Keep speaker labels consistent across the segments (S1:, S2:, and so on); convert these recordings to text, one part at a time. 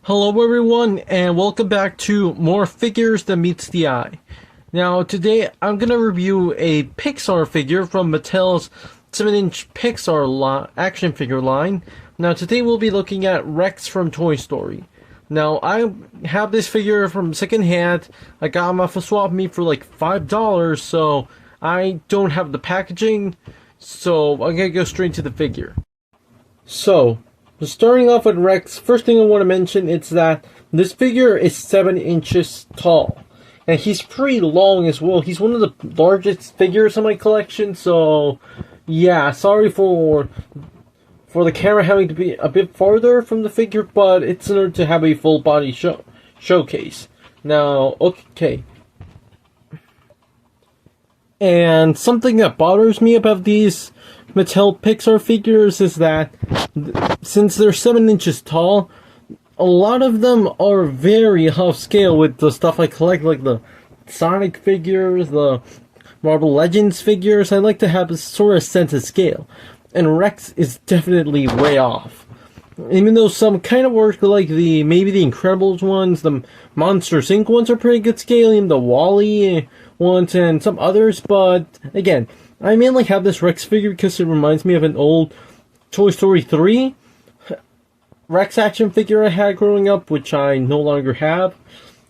S1: Hello everyone, and welcome back to More Figures That Meets the Eye. Now today I'm going to review a Pixar figure from Mattel's 7-inch Pixar action figure line. Now today we'll be looking at Rex from Toy Story. Now I have this figure from secondhand. I got him off a swap meet for like $5, so I don't have the packaging, so I'm going to go straight to the figure. So, starting off with Rex, first thing I want to mention is that this figure is 7 inches tall. And he's pretty long as well. He's one of the largest figures in my collection, so yeah, sorry for the camera having to be a bit farther from the figure, but it's in order to have a full body showcase. Now, okay. And something that bothers me about these Mattel Pixar figures is that since they're 7 inches tall, a lot of them are very off scale with the stuff I collect, like the Sonic figures, the Marvel Legends figures. I like to have a sort of sense of scale, and Rex is definitely way off. Even though some kind of work, like maybe the Incredibles ones, the Monsters Inc. ones are pretty good scaling, the Wall-E ones, and some others, but again, I mainly have this Rex figure because it reminds me of an old Toy Story 3 Rex action figure I had growing up, which I no longer have.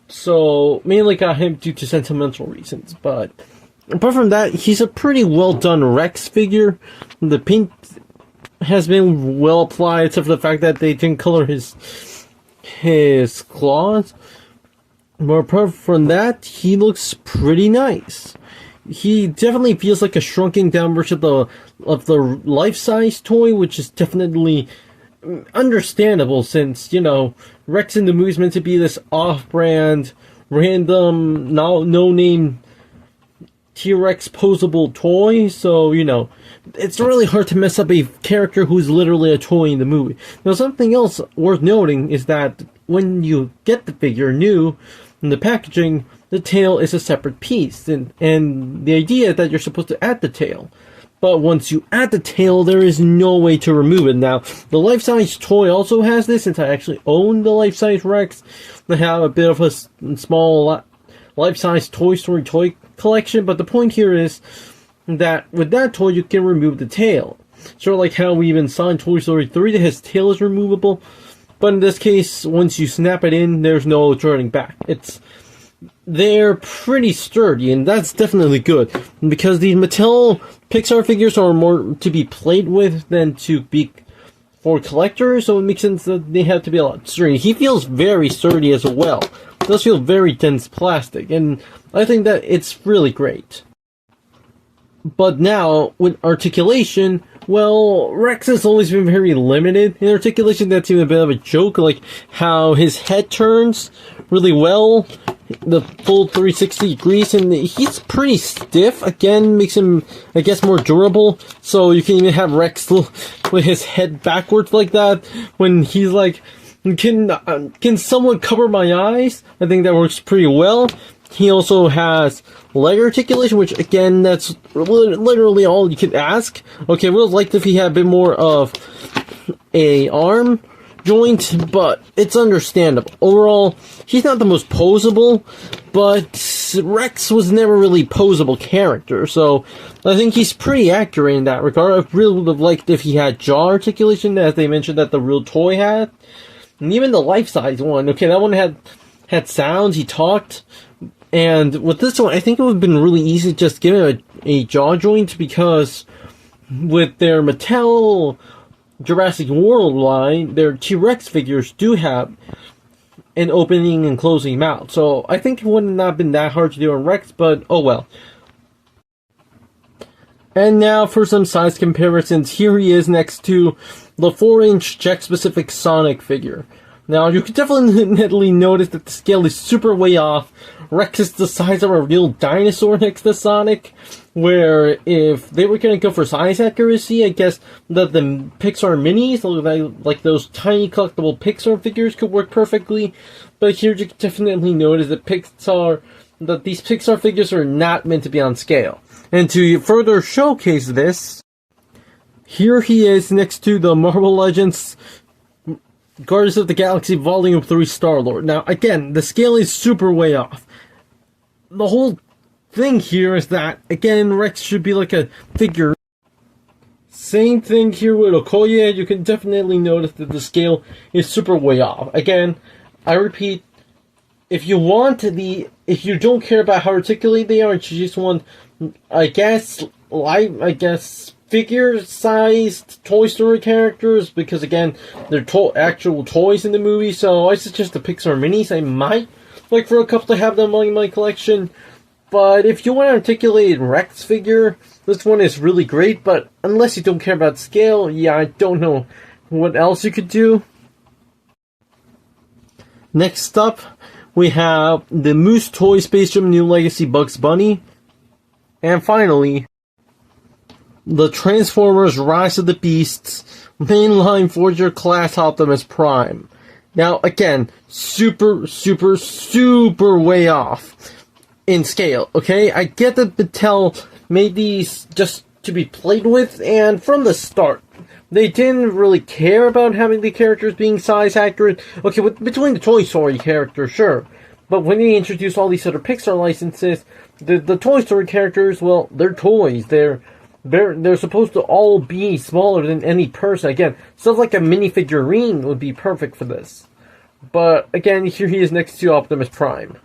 S1: So, mainly got him due to sentimental reasons. But, apart from that, he's a pretty well done Rex figure. The paint has been well applied, except for the fact that they didn't color his claws. But apart from that, he looks pretty nice. He definitely feels like a shrunken down version of the life-size toy, which is definitely understandable since, you know, Rex in the movie is meant to be this off-brand, random, no-name T-Rex posable toy, so, you know, it's really hard to mess up a character who's literally a toy in the movie. Now, something else worth noting is that when you get the figure new, in the packaging, the tail is a separate piece, and the idea is that you're supposed to add the tail. But once you add the tail, there is no way to remove it. Now, the life-size toy also has this, since I actually own the life-size Rex. I have a bit of a small life-size Toy Story toy collection, but the point here is that with that toy, you can remove the tail. Sort of like how we even saw in Toy Story 3 that his tail is removable. But in this case, once you snap it in, there's no turning back. They're pretty sturdy, and that's definitely good, because these Mattel Pixar figures are more to be played with than to be for collectors, so it makes sense that they have to be a lot sturdy. He feels very sturdy as well. It does feel very dense plastic, and I think that it's really great. But now, with articulation, well, Rex has always been very limited in articulation. That's even a bit of a joke, like how his head turns really well, the full 360 degrees, and he's pretty stiff. Again, makes him, I guess, more durable. So you can even have Rex with his head backwards like that when he's like, can someone cover my eyes? I think that works pretty well. He also has leg articulation, which again, that's literally all you could ask. Okay, I would have liked if he had a bit more of a arm joint, but it's understandable. Overall, he's not the most posable, but Rex was never really posable character, so I think he's pretty accurate in that regard. I really would have liked if he had jaw articulation, as they mentioned that the real toy had. And even the life-size one, okay, that one had sounds, he talked. And with this one, I think it would have been really easy to just give him a jaw joint, because with their Mattel Jurassic World line, their T-Rex figures do have an opening and closing mouth. So I think it would not have been that hard to do on Rex, but oh well. And now for some size comparisons. Here he is next to the 4-inch Jakks-specific Sonic figure. Now, you can definitely notice that the scale is super way off. Rex is the size of a real dinosaur next to Sonic, where if they were going to go for size accuracy, I guess that the Pixar minis, like those tiny collectible Pixar figures, could work perfectly. But here you can definitely notice that these Pixar figures are not meant to be on scale. And to further showcase this, here he is next to the Marvel Legends Guardians of the Galaxy Volume 3 Star-Lord. Now, again, the scale is super way off. The whole thing here is that, again, Rex should be like a figure. Same thing here with Okoye. You can definitely notice that the scale is super way off. Again, I repeat, if you don't care about how articulate they are, you just want, I guess, figure-sized Toy Story characters, because again, they're actual toys in the movie, so I suggest the Pixar Minis. I might like for a couple to have them in my collection, but if you want an articulated Rex figure, this one is really great, but unless you don't care about scale, yeah, I don't know what else you could do. Next up, we have the Moose Toy Space Jam New Legacy Bugs Bunny. And finally, the Transformers Rise of the Beasts Mainline Forger Class Optimus Prime. Now, again, super way off in scale, okay? I get that Mattel made these just to be played with, and from the start, they didn't really care about having the characters being size accurate. Okay, between the Toy Story characters, sure. But when they introduced all these other Pixar licenses, the Toy Story characters, well, they're toys. They're supposed to all be smaller than any person. Again, stuff like a minifigurine would be perfect for this. But again, here he is next to Optimus Prime.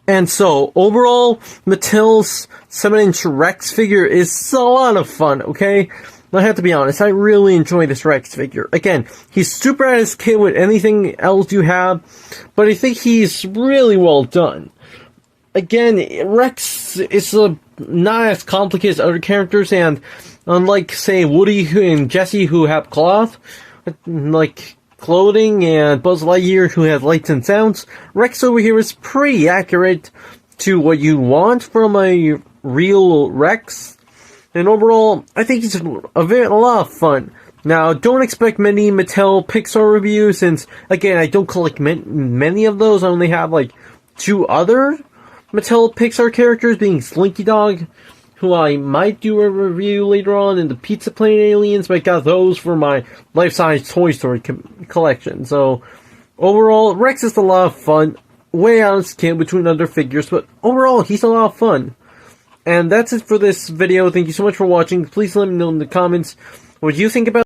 S1: And so, overall, Mattel's 7-inch Rex figure is a lot of fun, okay? I have to be honest, I really enjoy this Rex figure. Again, he's super at his kid with anything else you have, but I think he's really well done. Again, Rex is not as complicated as other characters, and unlike, say, Woody and Jessie, who have cloth, like clothing, and Buzz Lightyear, who has lights and sounds, Rex over here is pretty accurate to what you want from a real Rex. And overall, I think he's a lot of fun. Now, don't expect many Mattel Pixar reviews, since, again, I don't collect many of those. I only have, like, 2 other Mattel Pixar characters, being Slinky Dog, who I might do a review later on, and the Pizza Plane Aliens, but I got those for my life-size Toy Story collection. So, overall, Rex is a lot of fun, way out of scale between other figures, but overall, he's a lot of fun. And that's it for this video. Thank you so much for watching. Please let me know in the comments what you think about